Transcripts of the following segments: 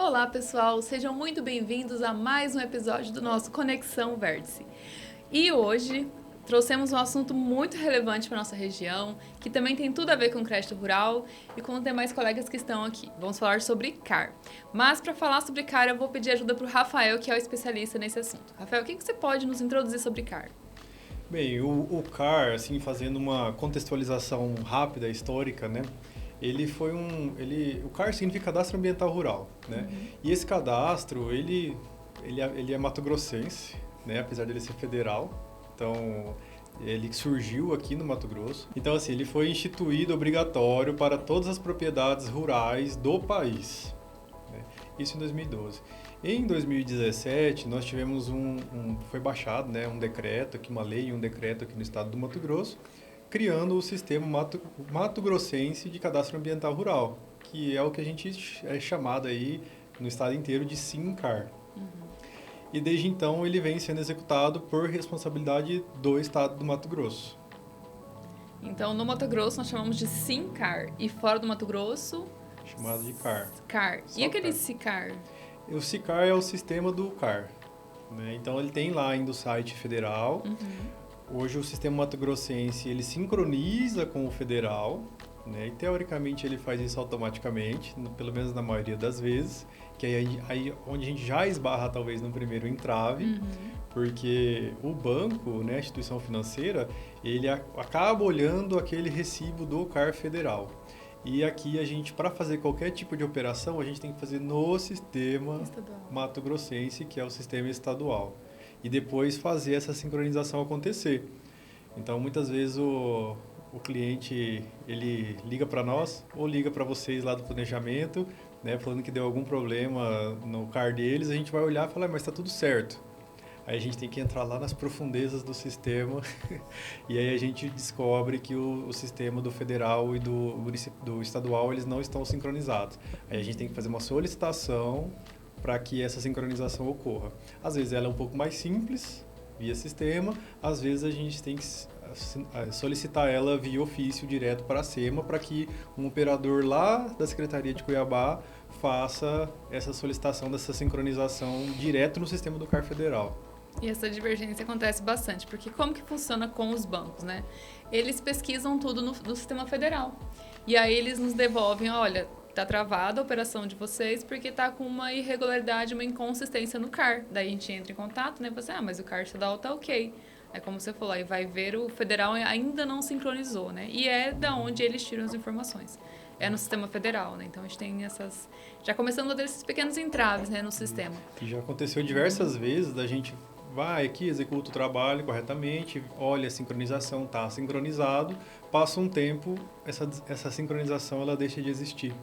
Olá, pessoal! Sejam muito bem-vindos a mais um episódio do nosso Conexão Vértice. E hoje trouxemos um assunto muito relevante para a nossa região, que também tem tudo a ver com o crédito rural e com os demais colegas que estão aqui. Vamos falar sobre CAR. Mas para falar sobre CAR, eu vou pedir ajuda para o Rafael, que é o especialista nesse assunto. Rafael, o que você pode nos introduzir sobre CAR? Bem, o CAR, assim, fazendo uma contextualização rápida, histórica, né? O CAR significa Cadastro Ambiental Rural, né? E esse cadastro, ele é mato-grossense, né? Apesar dele ser federal. Então, ele surgiu aqui no Mato Grosso. Então, assim, ele foi instituído obrigatório para todas as propriedades rurais do país, né? Isso em 2012. Em 2017, nós tivemos foi baixado, né, um decreto, uma lei e um decreto aqui no estado do Mato Grosso, criando o sistema mato-grossense de cadastro ambiental rural, que é o que a gente é chamado aí no estado inteiro de SINCAR. E desde então ele vem sendo executado por responsabilidade do estado do Mato Grosso. Então, no Mato Grosso nós chamamos de SINCAR e fora do Mato Grosso... Chamado de CAR. CAR. Só E aquele CAR. SICAR? O SICAR é o sistema do CAR, né? Então ele tem lá ainda o site federal. Hoje o sistema mato-grossense ele sincroniza com o federal, né? E teoricamente ele faz isso automaticamente, pelo menos na maioria das vezes, que aí onde a gente já esbarra talvez no primeiro entrave, porque o banco, né, a instituição financeira, ele acaba olhando aquele recibo do CAR federal. E aqui a gente, para fazer qualquer tipo de operação, a gente tem que fazer no sistema mato-grossense, que é o sistema estadual. E depois fazer essa sincronização acontecer. Então, muitas vezes o cliente, ele liga para nós ou liga para vocês lá do planejamento, né, falando que deu algum problema no CAR deles, a gente vai olhar e falar, mas está tudo certo. Aí a gente tem que entrar lá nas profundezas do sistema e aí a gente descobre que o sistema do federal e do estadual eles não estão sincronizados. Aí a gente tem que fazer uma solicitação para que essa sincronização ocorra. Às vezes ela é um pouco mais simples, via sistema, às vezes a gente tem que solicitar ela via ofício direto para a SEMA para que um operador lá da Secretaria de Cuiabá faça essa solicitação dessa sincronização direto no sistema do CAR federal. E essa divergência acontece bastante, porque como que funciona com os bancos, né? Eles pesquisam tudo no sistema federal. E aí eles nos devolvem, olha, tá travada a operação de vocês porque tá com uma irregularidade, uma inconsistência no CAR. Daí a gente entra em contato, né? Você, mas o CAR estadual tá ok. É como você falou, aí vai ver o federal ainda não sincronizou, né? E é da onde eles tiram as informações. É no sistema federal, né? Então a gente tem essas... Já começando a ter esses pequenos entraves, né, no sistema. E já aconteceu diversas vezes da gente vai aqui, executa o trabalho corretamente, olha a sincronização, está sincronizado, passa um tempo, essa sincronização ela deixa de existir.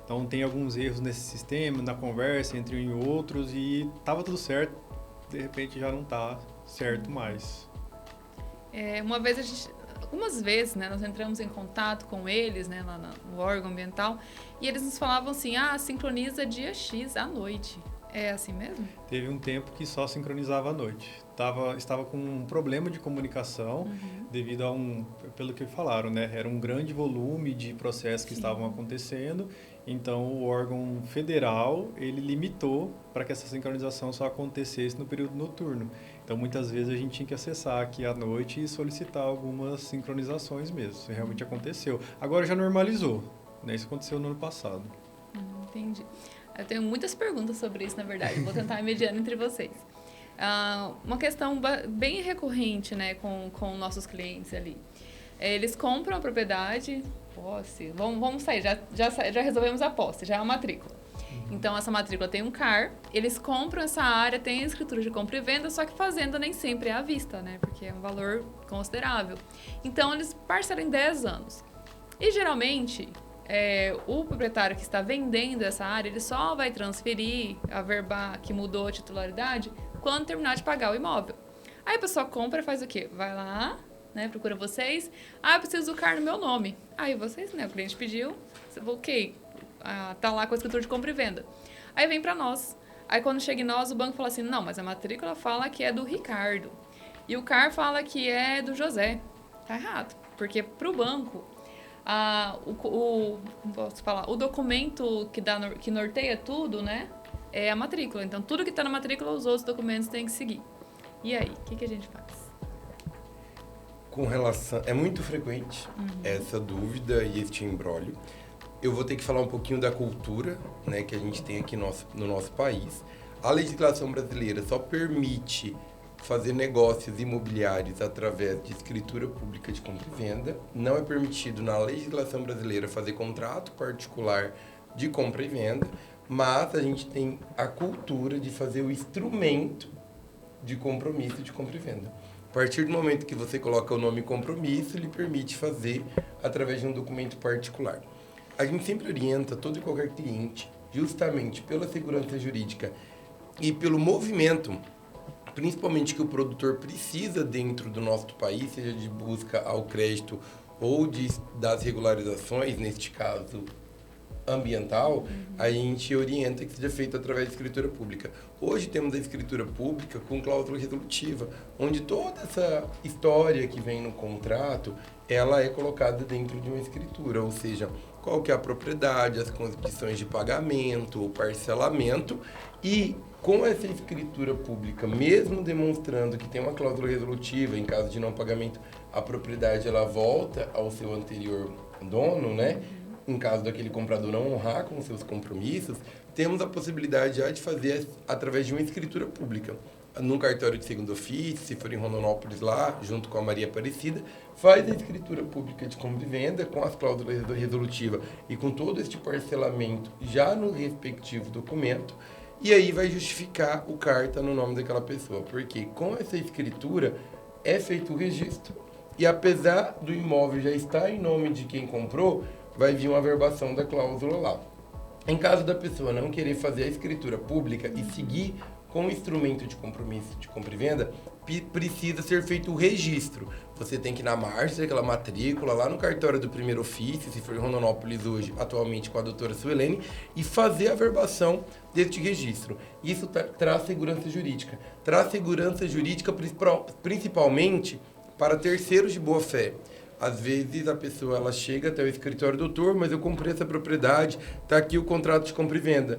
Então tem alguns erros nesse sistema, na conversa entre um e outros e estava tudo certo, de repente já não está certo mais. Algumas vezes, né, nós entramos em contato com eles, né, lá no órgão ambiental, e eles nos falavam assim, sincroniza dia X à noite. É assim mesmo? Teve um tempo que só sincronizava à noite. Estava com um problema de comunicação devido pelo que falaram, né? Era um grande volume de processos que estavam acontecendo. Então, o órgão federal, ele limitou para que essa sincronização só acontecesse no período noturno. Então, muitas vezes a gente tinha que acessar aqui à noite e solicitar algumas sincronizações mesmo. Isso realmente aconteceu. Agora já normalizou, né? Isso aconteceu no ano passado. Entendi. Eu tenho muitas perguntas sobre isso, na verdade. Vou tentar ir mediando entre vocês. Uma questão bem recorrente, né, com nossos clientes ali. Eles compram a propriedade, posse, vamos sair, já resolvemos a posse, já é a matrícula. Então, essa matrícula tem um CAR, eles compram essa área, tem a escritura de compra e venda, só que fazenda nem sempre é à vista, né, porque é um valor considerável. Então, eles parcelam em 10 anos. E, geralmente... o proprietário que está vendendo essa área, ele só vai transferir, averbar que mudou a titularidade quando terminar de pagar o imóvel. Aí a pessoa compra e faz o quê? Vai lá, né, procura vocês. Eu preciso do CAR no meu nome. Aí vocês, né, o cliente pediu, ok, tá lá com a escritura de compra e venda. Aí vem para nós. Aí quando chega em nós, o banco fala assim, não, mas a matrícula fala que é do Ricardo. E o CAR fala que é do José. Tá errado, porque pro banco... Como posso falar? O documento que norteia tudo, né? É a matrícula. Então, tudo que está na matrícula, os outros documentos têm que seguir. E aí, o que a gente faz? Com relação... É muito frequente essa dúvida e este imbróglio. Eu vou ter que falar um pouquinho da cultura, né, que a gente tem aqui no nosso país. A legislação brasileira só permite fazer negócios imobiliários através de escritura pública de compra e venda. Não é permitido na legislação brasileira fazer contrato particular de compra e venda, mas a gente tem a cultura de fazer o instrumento de compromisso de compra e venda. A partir do momento que você coloca o nome compromisso, ele permite fazer através de um documento particular. A gente sempre orienta todo e qualquer cliente, justamente pela segurança jurídica e pelo movimento, principalmente que o produtor precisa dentro do nosso país, seja de busca ao crédito ou das regularizações, neste caso ambiental, a gente orienta que seja feito através de escritura pública. Hoje temos a escritura pública com cláusula resolutiva, onde toda essa história que vem no contrato, ela é colocada dentro de uma escritura, ou seja, qual que é a propriedade, as condições de pagamento, o parcelamento, e com essa escritura pública, mesmo demonstrando que tem uma cláusula resolutiva, em caso de não pagamento, a propriedade ela volta ao seu anterior dono, né? Em caso daquele comprador não honrar com seus compromissos, temos a possibilidade já de fazer através de uma escritura pública. Num cartório de segundo ofício, se for em Rondonópolis lá, junto com a Maria Aparecida, faz a escritura pública de compra e venda com as cláusulas resolutivas e com todo este parcelamento já no respectivo documento, e aí vai justificar o carta no nome daquela pessoa, porque com essa escritura é feito o registro. E apesar do imóvel já estar em nome de quem comprou, vai vir uma averbação da cláusula lá. Em caso da pessoa não querer fazer a escritura pública e seguir com o instrumento de compromisso de compra e venda, precisa ser feito o registro. Você tem que ir na margem daquela matrícula, lá no cartório do primeiro ofício, se for em Rondonópolis hoje, atualmente com a doutora Suelene, e fazer a averbação deste registro. Isso traz segurança jurídica. Traz segurança jurídica principalmente para terceiros de boa fé. Às vezes a pessoa ela chega até o escritório, doutor, mas eu comprei essa propriedade, está aqui o contrato de compra e venda.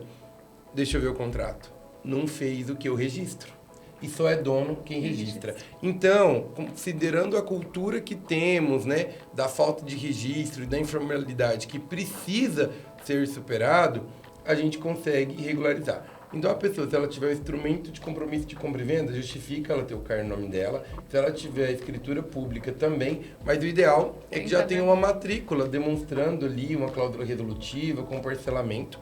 Deixa eu ver o contrato. Não fez o que eu registro. E só é dono quem registra. Então, considerando a cultura que temos, né, da falta de registro e da informalidade que precisa ser superado, a gente consegue regularizar. Então, a pessoa, se ela tiver o instrumento de compromisso de compra e venda, justifica ela ter o CAR no nome dela. Se ela tiver a escritura pública também, mas o ideal é que já tenha uma matrícula demonstrando ali uma cláusula resolutiva com parcelamento.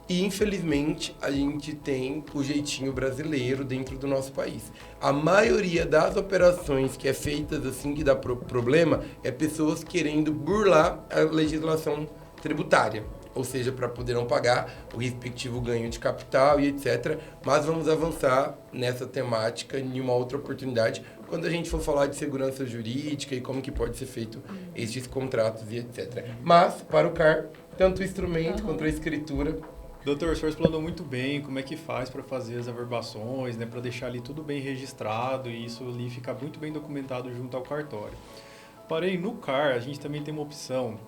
E, infelizmente, a gente tem o jeitinho brasileiro dentro do nosso país. A maioria das operações que é feitas assim, que dá problema, é pessoas querendo burlar a legislação tributária. Ou seja, para poder não pagar o respectivo ganho de capital e etc. Mas vamos avançar nessa temática em uma outra oportunidade, quando a gente for falar de segurança jurídica e como que pode ser feito estes contratos e etc. Mas, para o CAR, tanto o instrumento quanto a escritura... Doutor, o senhor explanou muito bem como é que faz para fazer as averbações, né, para deixar ali tudo bem registrado e isso ali ficar muito bem documentado junto ao cartório. Porém, no CAR, a gente também tem uma opção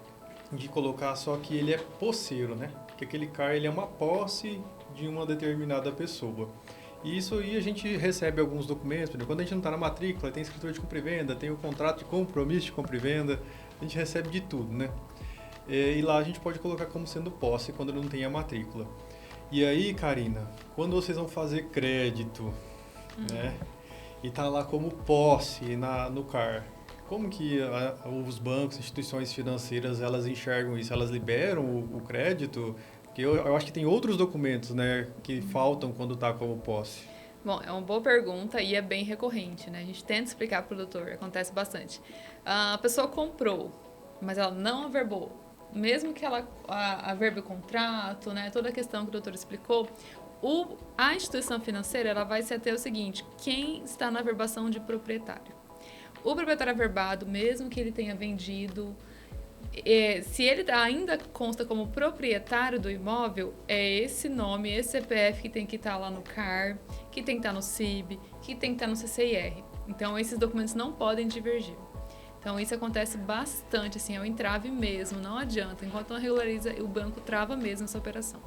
de colocar só que ele é posseiro, né? Que aquele CAR ele é uma posse de uma determinada pessoa. E isso aí a gente recebe alguns documentos, né? Quando a gente não está na matrícula, tem escritura de compra e venda, tem o contrato de compromisso de compra e venda, a gente recebe de tudo, né? E lá a gente pode colocar como sendo posse quando não tem a matrícula. E aí, Karina, quando vocês vão fazer crédito, né? E tá lá como posse no CAR, como que os bancos, instituições financeiras, elas enxergam isso? Elas liberam o crédito? Porque eu acho que tem outros documentos, né, que faltam quando está como posse. Bom, é uma boa pergunta e é bem recorrente, né? A gente tenta explicar para o doutor, acontece bastante. A pessoa comprou, mas ela não averbou. Mesmo que ela averbe o contrato, né, toda a questão que o doutor explicou, a instituição financeira ela vai se ater ao seguinte: quem está na averbação de proprietário? O proprietário averbado, mesmo que ele tenha vendido, se ele ainda consta como proprietário do imóvel, é esse nome, esse CPF que tem que estar lá no CAR, que tem que estar no CIB, que tem que estar no CCIR. Então, esses documentos não podem divergir. Então, isso acontece bastante, assim, é um entrave mesmo, não adianta. Enquanto não regulariza, o banco trava mesmo essa operação.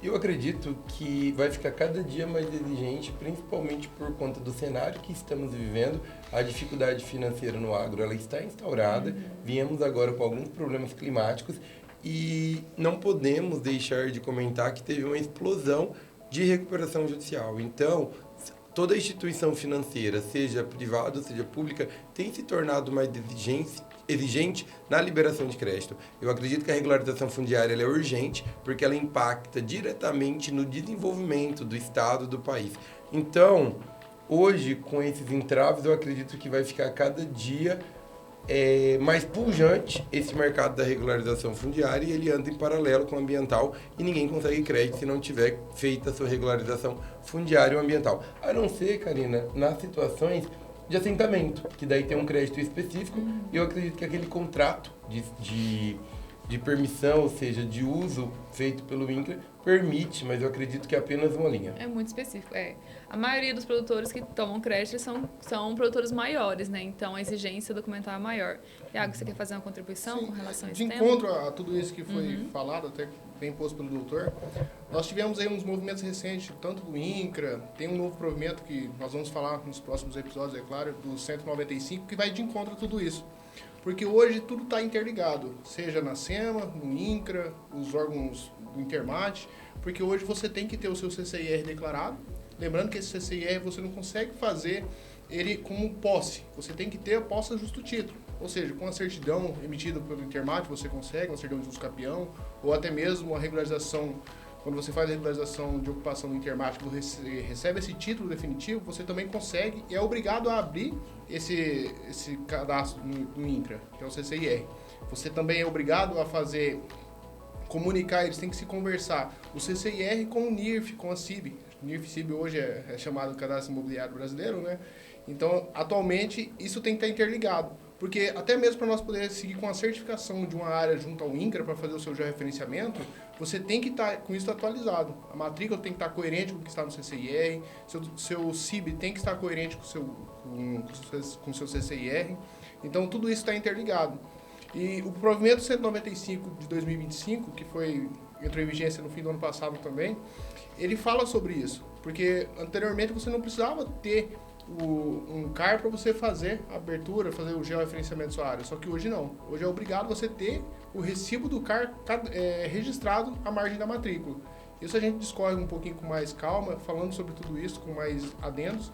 Eu acredito que vai ficar cada dia mais exigente, principalmente por conta do cenário que estamos vivendo. A dificuldade financeira no agro, ela está instaurada. Viemos agora com alguns problemas climáticos e não podemos deixar de comentar que teve uma explosão de recuperação judicial. Então, toda instituição financeira, seja privada ou seja pública, tem se tornado mais exigente na liberação de crédito. Eu acredito que a regularização fundiária ela é urgente porque ela impacta diretamente no desenvolvimento do Estado, do país. Então, hoje, com esses entraves, eu acredito que vai ficar cada dia mais pujante esse mercado da regularização fundiária e ele anda em paralelo com o ambiental e ninguém consegue crédito se não tiver feita a sua regularização fundiária ou ambiental. A não ser, Karina, nas situações de assentamento, que daí tem um crédito específico e eu acredito que aquele contrato de permissão, ou seja, de uso feito pelo INCRA, permite, mas eu acredito que é apenas uma linha. É muito específico, A maioria dos produtores que tomam crédito são produtores maiores, né? Então, a exigência documental é maior. Iago, você quer fazer uma contribuição com relação a esse tema? De encontro a tudo isso que foi falado, até bem posto pelo doutor, nós tivemos aí uns movimentos recentes, tanto do INCRA, tem um novo provimento que nós vamos falar nos próximos episódios, é claro, do 195, que vai de encontro a tudo isso. Porque hoje tudo está interligado, seja na SEMA, no INCRA, os órgãos do Intermate, porque hoje você tem que ter o seu CCIR declarado. Lembrando que esse CCIR você não consegue fazer ele como posse, você tem que ter a posse a justo título. Ou seja, com a certidão emitida pelo Intermate você consegue, uma certidão de uso capião, ou até mesmo a regularização. Quando você faz a regularização de ocupação no Intermate, você recebe esse título definitivo, você também consegue e é obrigado a abrir esse cadastro no INCRA, que é o CCIR. Você também é obrigado a comunicar, eles têm que se conversar, o CCIR com o NIRF, com a CIB. NIRF-CIB hoje é chamado Cadastro Imobiliário Brasileiro, né? Então, atualmente, isso tem que estar interligado. Porque até mesmo para nós poder seguir com a certificação de uma área junto ao INCRA para fazer o seu georreferenciamento, você tem que estar com isso atualizado. A matrícula tem que estar coerente com o que está no CCIR, seu CIB tem que estar coerente com o seu CCIR. Então, tudo isso está interligado. E o provimento 195 de 2025, que entrou em vigência no fim do ano passado também, ele fala sobre isso. Porque anteriormente você não precisava ter um CAR para você fazer a abertura, fazer o georreferenciamento da sua área. Só que hoje não. Hoje é obrigado você ter o recibo do CAR registrado à margem da matrícula. Isso a gente discorre um pouquinho com mais calma, falando sobre tudo isso, com mais adendos,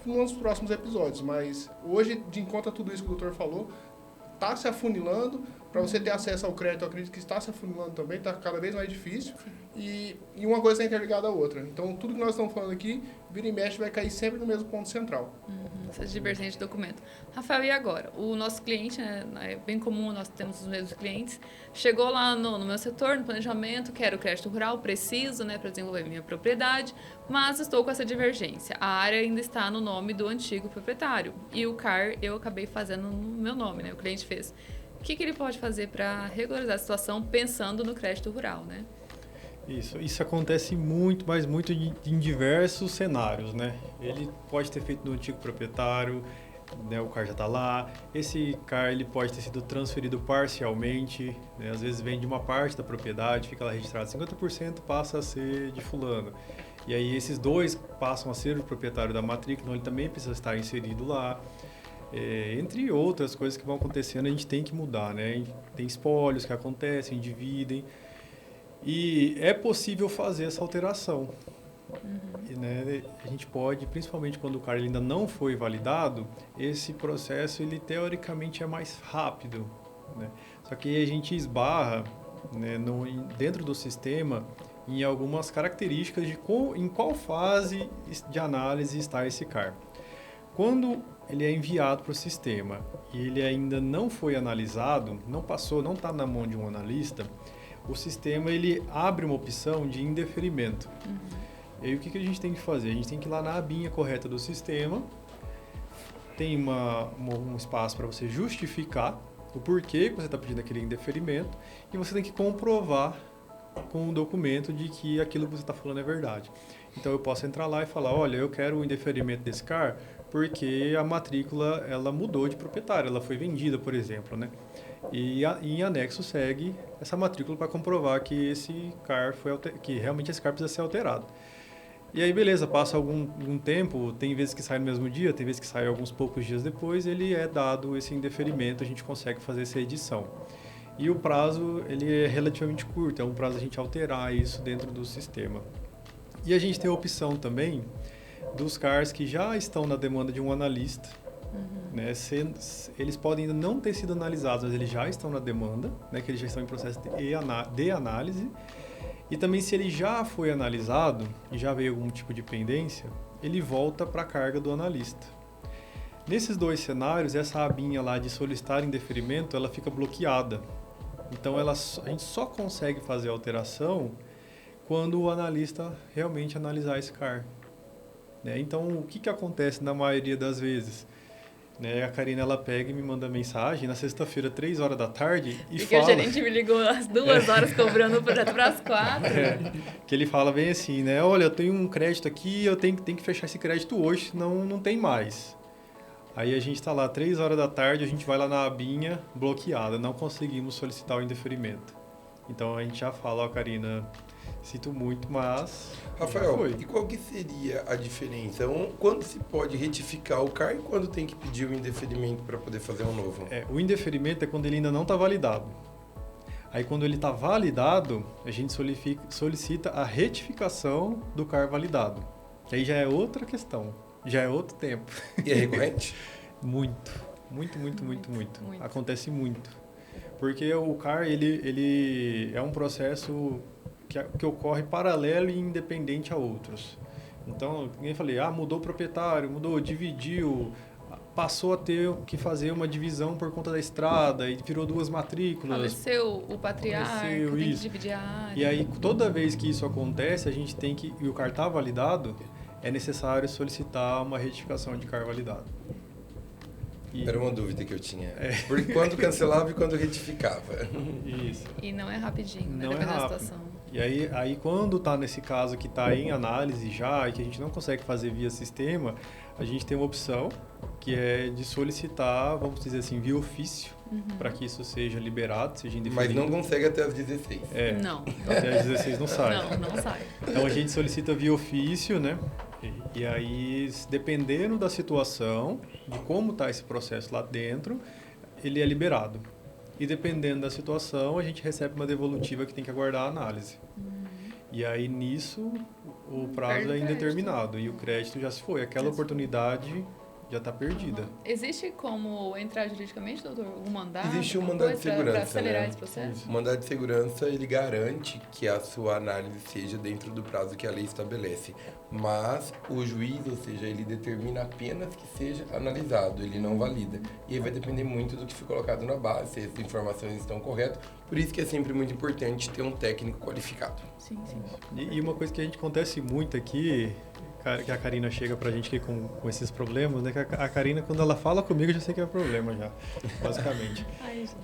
nos próximos episódios. Mas hoje, de encontro a tudo isso que o doutor falou, está se afunilando. Para você ter acesso ao crédito, eu acredito que está se afunilando também, está cada vez mais difícil. E uma coisa está interligada à outra. Então, tudo que nós estamos falando aqui, vira e mexe, vai cair sempre no mesmo ponto central. Essa divergência de documento. Rafael, e agora? O nosso cliente, né, é bem comum, nós temos os mesmos clientes, chegou lá no meu setor, no planejamento, quero crédito rural, preciso, né, para desenvolver minha propriedade, mas estou com essa divergência. A área ainda está no nome do antigo proprietário. E o CAR eu acabei fazendo no meu nome, né, o cliente fez. O que ele pode fazer para regularizar a situação pensando no crédito rural, né? Isso acontece muito, mas muito em diversos cenários, né? Ele pode ter feito no antigo proprietário, né? O CAR já está lá. Esse CAR ele pode ter sido transferido parcialmente, né? Às vezes vem de uma parte da propriedade, fica lá registrado 50%, passa a ser de fulano. E aí esses dois passam a ser o proprietário da matrícula, então ele também precisa estar inserido lá. Entre outras coisas que vão acontecendo, a gente tem que mudar, né? Tem espólios que acontecem, dividem. E é possível fazer essa alteração. E, né, a gente pode, principalmente quando o CAR ainda não foi validado, esse processo, ele teoricamente é mais rápido, né? Só que a gente esbarra, né, dentro do sistema em algumas características em qual fase de análise está esse CAR. Quando ele é enviado para o sistema e ele ainda não foi analisado, não está na mão de um analista, o sistema ele abre uma opção de indeferimento. E aí o que a gente tem que fazer? A gente tem que ir lá na abinha correta do sistema, tem um espaço para você justificar o porquê que você está pedindo aquele indeferimento e você tem que comprovar com um documento de que aquilo que você está falando é verdade. Então eu posso entrar lá e falar, olha, eu quero o indeferimento desse CAR porque a matrícula ela mudou de proprietário, ela foi vendida, por exemplo, né? E em anexo segue essa matrícula para comprovar que esse CAR que realmente esse CAR precisa ser alterado. E aí, beleza, passa algum tempo, tem vezes que sai no mesmo dia, tem vezes que sai alguns poucos dias depois, ele é dado esse indeferimento, a gente consegue fazer essa edição. E o prazo, ele é relativamente curto, é um prazo a gente alterar isso dentro do sistema. E a gente tem a opção também dos CARs que já estão na demanda de um analista, né? Eles podem ainda não ter sido analisados, mas eles já estão na demanda, né? Que eles já estão em processo de análise. E também, se ele já foi analisado e já veio algum tipo de pendência, ele volta para a carga do analista. Nesses dois cenários, essa abinha lá de solicitar indeferimento, ela fica bloqueada. Então, a gente só consegue fazer a alteração quando o analista realmente analisar esse CAR. Né? Então, o que acontece na maioria das vezes? Né? A Karina, ela pega e me manda mensagem na sexta-feira, 3 horas da tarde, e porque fala... o gerente me ligou às 2 horas cobrando o projeto para as 4. Que ele fala bem assim, né? Olha, eu tenho um crédito aqui, eu tenho que fechar esse crédito hoje, senão não tem mais. Aí a gente está lá, 3 horas da tarde, a gente vai lá na abinha bloqueada, não conseguimos solicitar o indeferimento. Então a gente já fala, ó, Karina, sinto muito, mas... Rafael, e qual que seria a diferença? Quando se pode retificar o CAR e quando tem que pedir o indeferimento para poder fazer um novo? O indeferimento é quando ele ainda não está validado. Aí quando ele está validado, a gente solicita a retificação do CAR validado. Que aí já é outra questão, já é outro tempo. E é recorrente? Muito. Acontece muito. Porque o CAR, ele é um processo que ocorre paralelo e independente a outros. Então, ninguém falei, mudou o proprietário, dividiu, passou a ter que fazer uma divisão por conta da estrada e virou 2 matrículas. Faleceu o patriarca, tem que dividir a área. E aí, toda vez que isso acontece, a gente tem que, e o CAR está validado, é necessário solicitar uma retificação de CAR validado. Era uma dúvida que eu tinha. Porque quando cancelava e quando retificava. Isso. E não é rapidinho, né? Não Depende é da rápido. situação. E aí quando está nesse caso que está em análise já e que a gente não consegue fazer via sistema, a gente tem uma opção que é de solicitar, vamos dizer assim, via ofício, para que isso seja liberado, seja indeferido. Mas não consegue até as 16. Não. Até as 16 não sai. Não sai. Então a gente solicita via ofício, né? E aí, dependendo da situação, de como está esse processo lá dentro, ele é liberado. E dependendo da situação, a gente recebe uma devolutiva que tem que aguardar a análise. E aí, nisso, o prazo é indeterminado e o crédito já se foi. Aquela oportunidade já está perdida. Existe como entrar juridicamente, doutor? Um mandato? Existe um mandado de segurança, para acelerar né? esse processo? O mandado de segurança, ele garante que a sua análise seja dentro do prazo que a lei estabelece. Mas o juiz, ou seja, ele determina apenas que seja analisado, ele não valida. E aí vai depender muito do que foi colocado na base, se as informações estão corretas. Por isso que é sempre muito importante ter um técnico qualificado. Sim. E uma coisa que a gente acontece muito aqui, que a Karina chega pra gente aqui com esses problemas, né? Que a Karina, quando ela fala comigo, eu já sei que é problema já, basicamente. Ai, gente.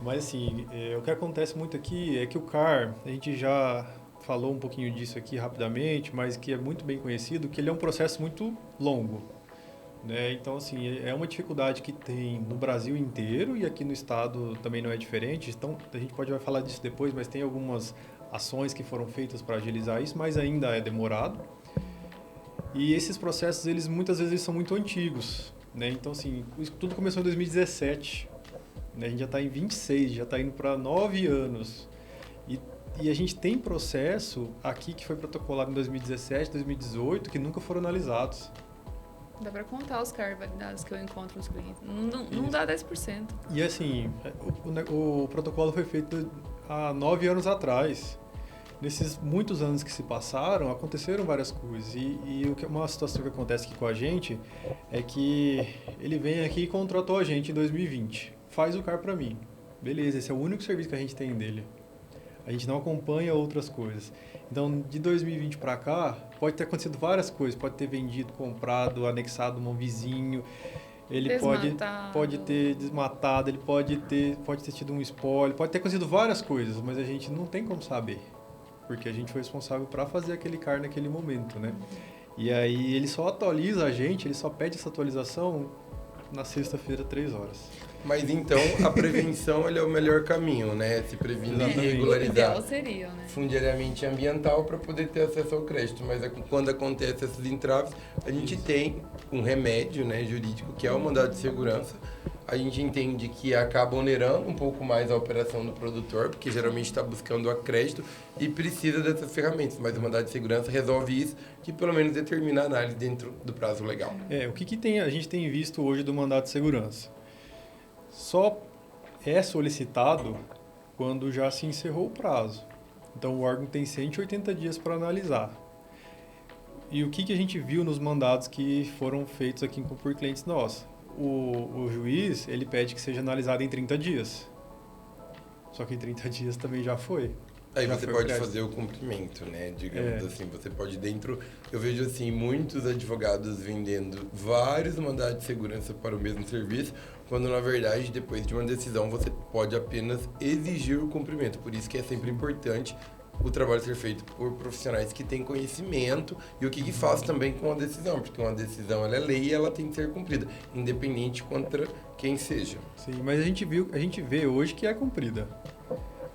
Mas assim, o que acontece muito aqui é que o CAR, a gente já falou um pouquinho disso aqui rapidamente, mas que é muito bem conhecido, que ele é um processo muito longo. Né? Então, assim, é uma dificuldade que tem no Brasil inteiro e aqui no estado também não é diferente. Então, a gente vai falar disso depois, mas tem algumas ações que foram feitas para agilizar isso, mas ainda é demorado. E esses processos, eles muitas vezes são muito antigos, né? Então, assim, isso tudo começou em 2017, né? A gente já está em 26, já está indo para 9 anos. E a gente tem processo aqui que foi protocolado em 2017, 2018, que nunca foram analisados. Dá para contar os CAR validados que eu encontro nos clientes. Não dá 10%. E assim, o protocolo foi feito há 9 anos atrás. Nesses muitos anos que se passaram, aconteceram várias coisas. E uma situação que acontece aqui com a gente é que ele vem aqui e contratou a gente em 2020. Faz o CAR para mim. Beleza, esse é o único serviço que a gente tem dele. A gente não acompanha outras coisas. Então, de 2020 para cá, pode ter acontecido várias coisas. Pode ter vendido, comprado, anexado um vizinho. Ele pode ter desmatado, ele pode ter tido um espólio. Pode ter acontecido várias coisas, mas a gente não tem como saber. porque a gente foi responsável para fazer aquele CAR naquele momento, né? E aí ele só atualiza a gente, ele só pede essa atualização na sexta-feira, 3 horas. Mas então a prevenção ele é o melhor caminho, né? Se prevenir e O regularizar ideal seria, né? fundiariamente e ambiental para poder ter acesso ao crédito. Mas quando acontece esses entraves, a gente tem um remédio, né, jurídico, que é o mandado de segurança. A gente entende que acaba onerando um pouco mais a operação do produtor, porque geralmente está buscando a crédito e precisa dessas ferramentas. Mas o mandado de segurança resolve isso, que pelo menos determina a análise dentro do prazo legal. O que tem, a gente tem visto hoje do mandado de segurança? Só é solicitado quando já se encerrou o prazo. Então, o órgão tem 180 dias para analisar. E o que a gente viu nos mandados que foram feitos aqui por clientes nossos? O juiz, ele pede que seja analisado em 30 dias. Só que em 30 dias também já foi. Aí Já você foi pode crédito. fazer o cumprimento, né? Digamos assim, você pode dentro... Eu vejo assim, muitos advogados vendendo vários mandados de segurança para o mesmo serviço, quando na verdade, depois de uma decisão, você pode apenas exigir o cumprimento. Por isso que é sempre importante o trabalho ser feito por profissionais que têm conhecimento e o que faz também com a decisão, porque uma decisão ela é lei e ela tem que ser cumprida, independente contra quem seja. Sim, mas a gente vê hoje que é cumprida.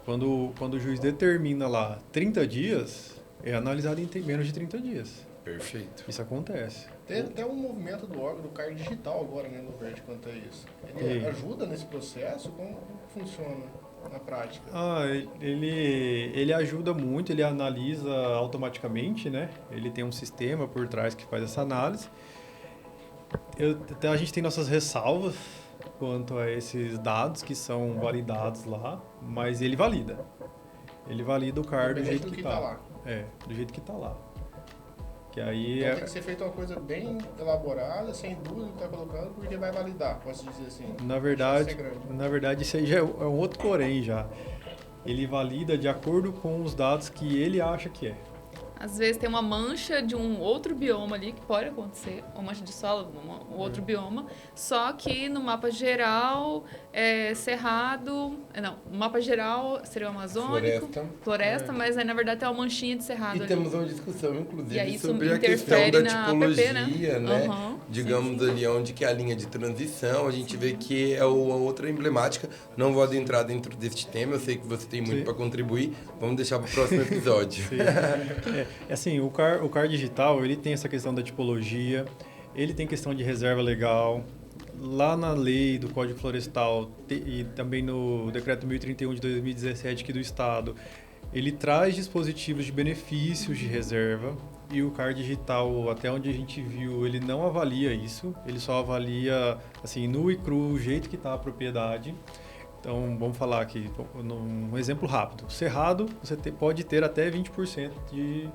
Quando o juiz determina lá 30 dias, é analisado em menos de 30 dias. Perfeito. Isso acontece. Tem até um movimento do órgão do CAR digital agora, né, no Verde, quanto a isso. Ele Sim. ajuda nesse processo? Como funciona na prática? Ele ajuda muito, ele analisa automaticamente, né? Ele tem um sistema por trás que faz essa análise. A gente tem nossas ressalvas quanto a esses dados que são validados lá, mas ele valida. Ele valida o CAR do jeito que está lá. Do jeito que está lá. Que aí Então tem que ser feita uma coisa bem elaborada, sem dúvida que está colocando, porque vai validar, posso dizer assim. Na verdade, isso aí já é um outro porém já. Ele valida de acordo com os dados que ele acha que é. Às vezes tem uma mancha de um outro bioma ali, que pode acontecer, uma mancha de solo, um outro bioma, só que no mapa geral, cerrado... Não, o mapa geral seria o amazônico, floresta, mas aí na verdade tem uma manchinha de cerrado E ali. temos uma discussão, inclusive, E aí isso sobre a questão da interfere na tipologia, APP, né? Uhum, Digamos sim. ali onde que é a linha de transição, a gente vê que é uma outra emblemática. Não vou adentrar dentro deste tema, eu sei que você tem muito para contribuir. Vamos deixar para o próximo episódio. Assim, o CAR digital, ele tem essa questão da tipologia, ele tem questão de reserva legal. Lá na lei do Código Florestal e também no Decreto 1031 de 2017 aqui do Estado, ele traz dispositivos de benefícios de reserva. E o CAR digital, até onde a gente viu, ele não avalia isso. Ele só avalia, assim, nu e cru, o jeito que está a propriedade. Então, vamos falar aqui, um exemplo rápido. Cerrado, você pode ter até 20% de...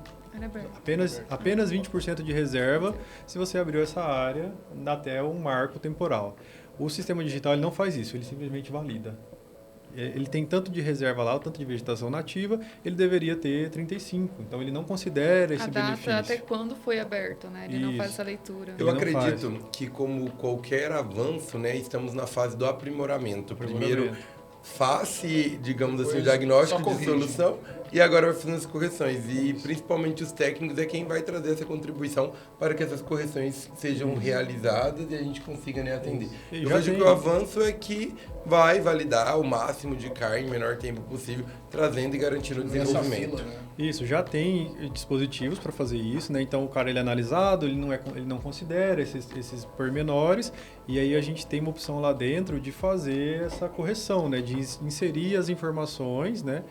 Apenas 20% de reserva se você abriu essa área até um marco temporal. O sistema digital ele não faz isso, ele simplesmente valida. Ele tem tanto de reserva lá, tanto de vegetação nativa, ele deveria ter 35. Então, ele não considera esse benefício. Até quando foi aberto, né? Ele não faz essa leitura. Eu acredito que, como qualquer avanço, né, estamos na fase do aprimoramento. Primeiro, faz-se, digamos assim, o diagnóstico de solução e agora vai fazendo as correções. E, principalmente, os técnicos é quem vai trazer essa contribuição para que essas correções sejam realizadas e a gente consiga, né, atender. Eu vejo que o avanço é que vai validar o máximo de CAR em menor tempo possível, trazendo e garantindo o desenvolvimento. Fila, né? Isso, já tem dispositivos para fazer isso, né? Então o cara ele é analisado, ele não considera esses pormenores, e aí a gente tem uma opção lá dentro de fazer essa correção, né? De inserir as informações, né?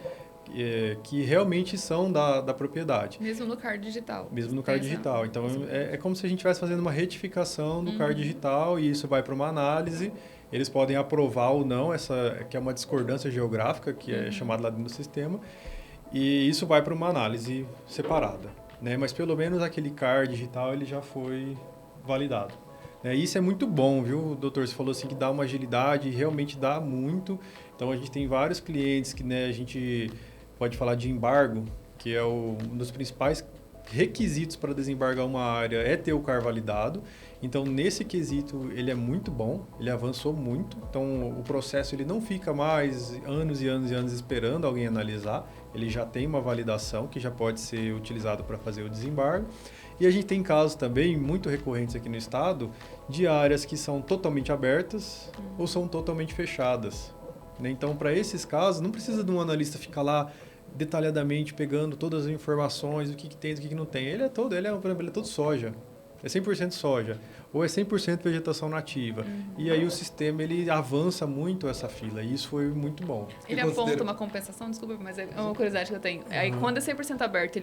Que realmente são da propriedade. Mesmo no CAR digital. Mesmo no CAR digital. Então é como se a gente estivesse fazendo uma retificação do CAR digital e isso vai para uma análise. Eles podem aprovar ou não, que é uma discordância geográfica, que é chamada lá dentro do sistema, e isso vai para uma análise separada, né? Mas pelo menos aquele CAR digital ele já foi validado. Isso é muito bom, viu, doutor? Você falou assim que dá uma agilidade, e realmente dá muito. Então a gente tem vários clientes que, né, a gente pode falar de embargo, que é um dos principais requisitos para desembargar uma área é ter o CAR validado. Então, nesse quesito, ele é muito bom, ele avançou muito. Então, o processo ele não fica mais anos e anos e anos esperando alguém analisar. Ele já tem uma validação que já pode ser utilizado para fazer o desembargo. E a gente tem casos também muito recorrentes aqui no estado de áreas que são totalmente abertas ou são totalmente fechadas. Então, para esses casos, não precisa de um analista ficar lá detalhadamente pegando todas as informações, o que tem, o que não tem. Ele é todo soja. É 100% soja, ou é 100% vegetação nativa. E aí o sistema ele avança muito essa fila, e isso foi muito bom. Ele aponta uma compensação, desculpa, mas é uma curiosidade que eu tenho. Aí quando é 100% aberto,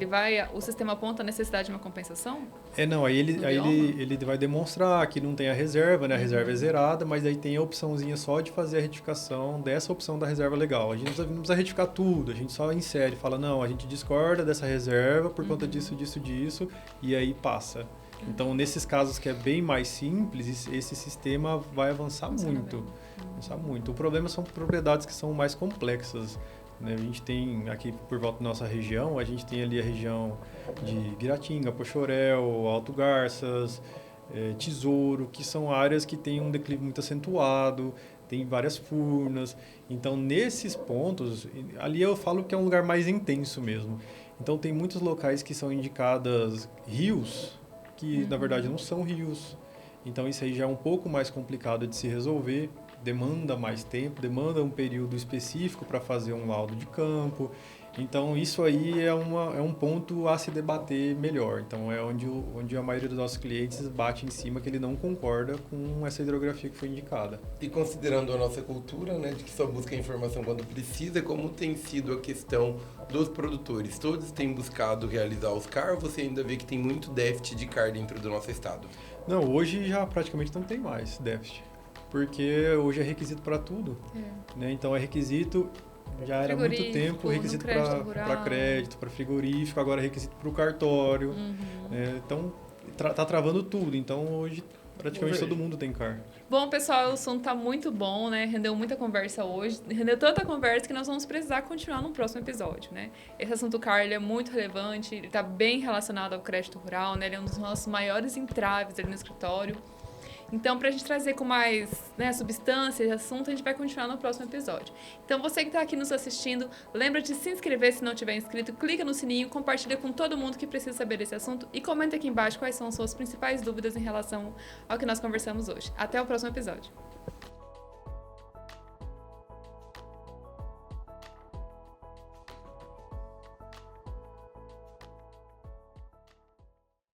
o sistema aponta a necessidade de uma compensação? Aí ele vai demonstrar que não tem a reserva, né? A reserva é zerada, mas aí tem a opçãozinha só de fazer a retificação dessa opção da reserva legal. A gente não precisa retificar tudo, a gente só insere, fala, não, a gente discorda dessa reserva por conta disso, e aí passa. Então, nesses casos que é bem mais simples, esse sistema vai avançar muito. O problema são propriedades que são mais complexas. Né? A gente tem aqui por volta da nossa região, a gente tem ali a região de Guiratinga, Poxorel, Alto Garças, Tesouro, que são áreas que têm um declive muito acentuado, tem várias furnas. Então, nesses pontos, ali eu falo que é um lugar mais intenso mesmo. Então, tem muitos locais que são indicadas rios, que na verdade não são rios. Então isso aí já é um pouco mais complicado de se resolver, demanda mais tempo, demanda um período específico para fazer um laudo de campo. Então isso aí é um ponto a se debater melhor. Então é onde a maioria dos nossos clientes bate em cima que ele não concorda com essa hidrografia que foi indicada. E considerando a nossa cultura, né, de que só busca informação quando precisa, como tem sido a questão dos produtores? Todos têm buscado realizar os CAR, ou você ainda vê que tem muito déficit de CAR dentro do nosso estado? Não, hoje já praticamente não tem mais déficit, porque hoje é requisito para tudo. Né? Então é requisito... Já era há muito tempo requisito para crédito, para frigorífico, agora é requisito para o cartório. Então, tá travando tudo. Então, hoje, praticamente todo mundo tem CAR. Bom, pessoal, o assunto tá muito bom, né? Rendeu muita conversa hoje. Rendeu tanta conversa que nós vamos precisar continuar no próximo episódio, né? Esse assunto CAR, ele é muito relevante, ele tá bem relacionado ao crédito rural, né? Ele é um dos nossos maiores entraves ali no escritório. Então, para a gente trazer com mais substância esse assunto, a gente vai continuar no próximo episódio. Então, você que está aqui nos assistindo, lembra de se inscrever se não tiver inscrito, clica no sininho, compartilha com todo mundo que precisa saber desse assunto e comenta aqui embaixo quais são as suas principais dúvidas em relação ao que nós conversamos hoje. Até o próximo episódio.